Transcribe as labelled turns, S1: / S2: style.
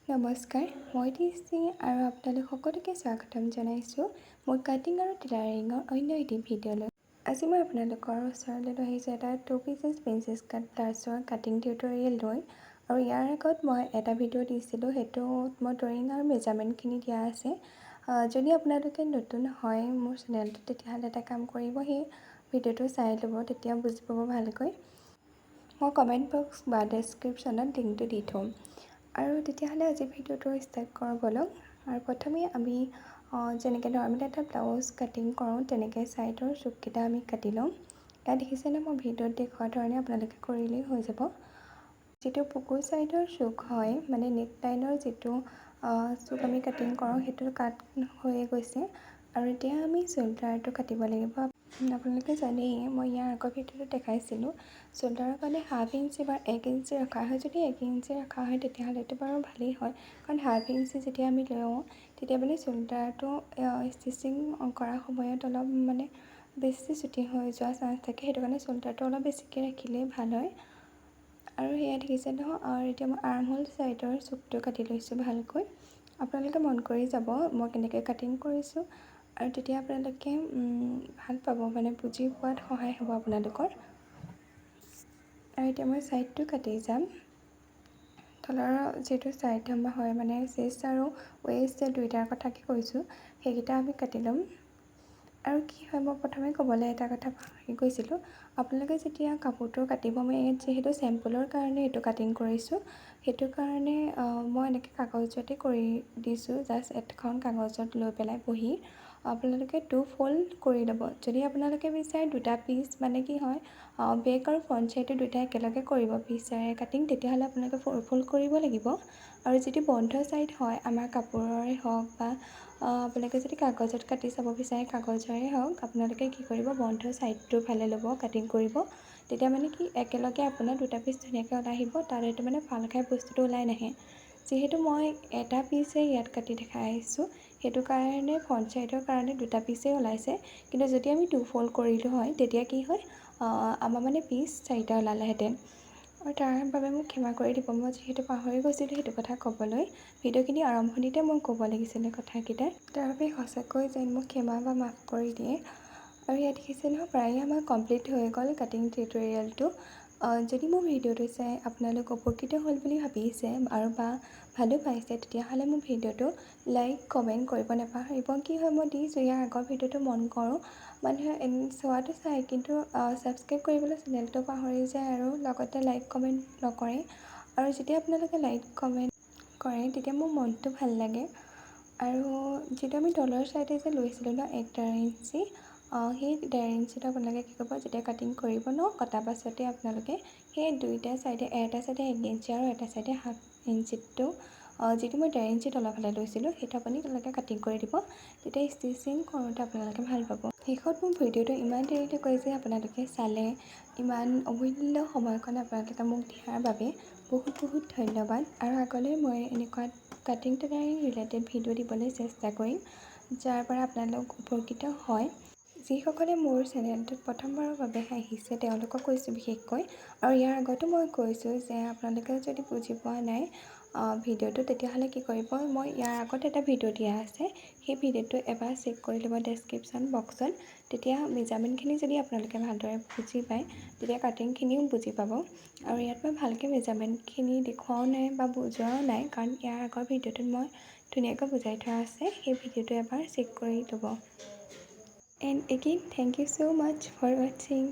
S1: নমস্কাৰ, মই দিশি আৰু আপোনালোক সকলোকে স্বাগতম জনাইছোঁ মোৰ কাটিং আৰু টেইলাৰিঙৰ অন্য এটি ভিডিঅ'লৈ। আজি মই আপোনালোকৰ ওচৰলৈ লৈ আহিছোঁ এটা 2 pieces প্ৰিন্সেছ কাট ব্লাউজৰ কাটিং টিউটৰিয়েল লৈ। আৰু ইয়াৰ আগত মই এটা ভিডিঅ' দিছিলোঁ, সেইটোত মই ড্ৰয়িং আৰু মেজাৰমেণ্টখিনি দিয়া আছে। যদি আপোনালোকে নতুন হয় মোৰ চেনেলটো, তেতিয়াহ'লে এটা কাম কৰিব, সেই ভিডিঅ'টো চাই ল'ব, তেতিয়া বুজি পাব ভালকৈ। মই কমেণ্ট বক্স বা ডেছক্ৰিপশ্যনত লিংকটো দি থ'ম। আৰু তেতিয়াহ'লে আজি ভিডিঅ'টো ষ্টাৰ্ট কৰোঁ ব'লক। আৰু প্ৰথমে আমি যেনেকৈ নৰ্মেল এটা ব্লাউজ কাটিং কৰোঁ, তেনেকৈ ছাইডৰ চুককেইটা আমি কাটি ল'ম। ইয়াত দেখিছেনে, মই ভিডিঅ'ত দেখুওৱা ধৰণে আপোনালোকে কৰিলেই হৈ যাব। যিটো বুকুৰ ছাইডৰ চুক হয়, মানে নেক লাইনৰ যিটো চুক আমি কাটিং কৰোঁ, সেইটো কাট হৈয়ে গৈছে। আৰু এতিয়া আমি শ্ব'ল্ডাৰটো কাটিব লাগিব। আপোনালোকে জানেই, মই ইয়াৰ আগৰ ভিডিঅ'টো দেখাইছিলোঁ, শ্ব'ল্ডাৰৰ কাৰণে 1/2 ইঞ্চি বা 1 ইঞ্চি ৰখা হয়। যদি 1 ইঞ্চি ৰখা হয় তেতিয়াহ'লেতো বাৰু ভালেই হয়, কাৰণ 1/2 ইঞ্চি যেতিয়া আমি লওঁ, তেতিয়া মানে শ্ব'ল্ডাৰটো ষ্টিচিং কৰাৰ সময়ত অলপ মানে বেছি ছুটি হৈ যোৱা চান্স থাকে। সেইটো কাৰণে শ্ব'ল্ডাৰটো অলপ বেছিকৈ ৰাখিলেই ভাল হয়। আৰু সেয়া দেখিছে নহয়। আৰু এতিয়া মই আৰ্মহোল ছাইডৰ চুকটো কাটি লৈছোঁ ভালকৈ। আপোনালোকে মন কৰি যাব মই কেনেকৈ কাটিং কৰিছোঁ, আৰু তেতিয়া আপোনালোকে ভাল পাব, মানে বুজি পোৱাত সহায় হ'ব আপোনালোকৰ। আৰু এতিয়া মই ছাইডটো কাটি যাম। তলৰ যিটো ছাইড হয়, মানে চেষ্ট আৰু ৱেষ্ট দুয়োটাৰ কথাকে কৈছোঁ, সেইকেইটা আমি কাটি ল'ম। আৰু কি হয়, মই প্ৰথমে ক'বলৈ এটা কথা পাহৰি গৈছিলোঁ। আপোনালোকে যেতিয়া কাপোৰটো কাটিব, মই ইয়াত যিহেতু চেম্পলৰ কাৰণে এইটো কাটিং কৰিছোঁ, সেইটো কাৰণে মই এনেকৈ কাগজতে কৰি দিছোঁ। জাষ্ট এখন কাগজত লৈ পেলাই বহি আপোনালোকে 2 ফ'ল্ড কৰি ল'ব। যদি আপোনালোকে বিচাৰে 2টা পিচ, মানে কি হয়, বেক আৰু ফ্ৰণ্ট ছাইডটো দুয়োটা একেলগে কৰিব বিচাৰে কাটিং, তেতিয়াহ'লে আপোনালোকে 4 ফ'ল্ড কৰিব লাগিব। আৰু যিটো বন্ধ ছাইড হয় আমাৰ কাপোৰৰে হওক বা আপোনালোকে যদি কাগজত কাটি চাব বিচাৰে, কাগজৰে হওক, আপোনালোকে কি কৰিব, বন্ধ ছাইডটোৰ ফালে ল'ব, কাটিং কৰিব। তেতিয়া মানে কি, একেলগে আপোনাৰ 2টা পিচ ধুনীয়াকৈ ওলাই আহিব, তাৰ এইটো মানে ফাল খাই বস্তুটো ওলাই নাহে। যিহেতু মই এটা পিচেই ইয়াত কাটি দেখাইছোঁ, সেইটো কাৰণে ফ্ৰণ্ট ছাইডৰ কাৰণে 2টা পিচেই ওলাইছে। কিন্তু যদি আমি 2 ফ'ল্ড কৰিলোঁ হয়, তেতিয়া কি হয়, আমাৰ মানে পিচ 4টা ওলালেহেঁতেন। আৰু তাৰ বাবে মোক ক্ষমা কৰি দিব, মই যিহেতু পাহৰি গৈছিলোঁ সেইটো কথা ক'বলৈ। ভিডিঅ'খিনি আৰম্ভণিতে মই ক'ব লাগিছিলে কথাকেইটা, তাৰ বাবে সঁচাকৈ যেন মোক ক্ষমা বা মাফ কৰি দিয়ে। আৰু ইয়াত দেখিছে নহয়, প্ৰায়ে আমাৰ কমপ্লিট হৈ গ'ল কাটিং টিউটৰিয়েলটো। যদি মোৰ ভিডিঅ'টো চাই আপোনালোক উপকৃত হ'ল বুলি ভাবিছে আৰু বা ভালো পাইছে, তেতিয়াহ'লে মোৰ ভিডিঅ'টো লাইক কমেণ্ট কৰিব নাপাহৰিব। কি হয়, মই দিছোঁ ইয়াৰ আগৰ ভিডিঅ'টো মন কৰোঁ, মানুহে চোৱাটো চায়, কিন্তু ছাবস্ক্ৰাইব কৰিবলৈ চেনেলটো পাহৰি যায় আৰু লগতে লাইক কমেণ্ট নকৰে। আৰু যেতিয়া আপোনালোকে লাইক কমেণ্ট কৰে, তেতিয়া মোৰ মনটো ভাল লাগে। আৰু যিটো আমি তলৰ ছাইডে যে লৈছিলোঁ ন 1.5 ইঞ্চি, সেই 1.5 ইঞ্চিটো আপোনালোকে কি কৰিব, যেতিয়া কাটিং কৰিব ন, কটাৰ পাছতে আপোনালোকে সেই দুইটা ছাইডে, এটা ছাইডে 1 ইঞ্চি আৰু এটা ছাইডে 1/2 ইঞ্চিটো, যিটো মই 1.5 ইঞ্চি তলৰ ফালে লৈছিলোঁ, সেইটো আপুনি তেওঁলোকে কাটিং কৰি দিব। তেতিয়া ষ্টিচিং কৰোঁতে আপোনালোকে ভাল পাব। শেষত মোৰ ভিডিঅ'টো ইমান দেৰিলৈ কৈ যে আপোনালোকে চালে, ইমান অমূল্য সময়কণ আপোনালোকে মোক দিয়াৰ বাবে বহুত বহুত ধন্যবাদ। আৰু আগলৈ মই এনেকুৱা কাটিং টেইলাৰিং ৰিলেটেড ভিডিঅ' দিবলৈ চেষ্টা কৰিম, যাৰ পৰা আপোনালোক উপকৃত হয়। যিসকলে মোৰ চেনেলটোত প্ৰথমবাৰৰ বাবে আহিছে, তেওঁলোকক কৈছোঁ বিশেষকৈ। আৰু ইয়াৰ আগতো মই কৈছোঁ যে আপোনালোকে যদি বুজি পোৱা নাই ভিডিঅ'টো, তেতিয়াহ'লে কি কৰিব, মই ইয়াৰ আগত এটা ভিডিঅ' দিয়া আছে, সেই ভিডিঅ'টো এবাৰ চেক কৰি ল'ব ডেছক্ৰিপশ্যন বক্সত। তেতিয়া মেজাৰমেণ্টখিনি যদি আপোনালোকে ভালদৰে বুজি পায়, তেতিয়া কাটিংখিনিও বুজি পাব। আৰু ইয়াত মই ভালকৈ মেজাৰমেণ্টখিনি দেখুৱাও নাই বা বুজোৱাও নাই, কাৰণ ইয়াৰ আগৰ ভিডিঅ'টোত মই ধুনীয়াকৈ বুজাই থোৱা আছে, সেই ভিডিঅ'টো এবাৰ চেক কৰি ল'ব। And again thank you so' much for ৱাচিং।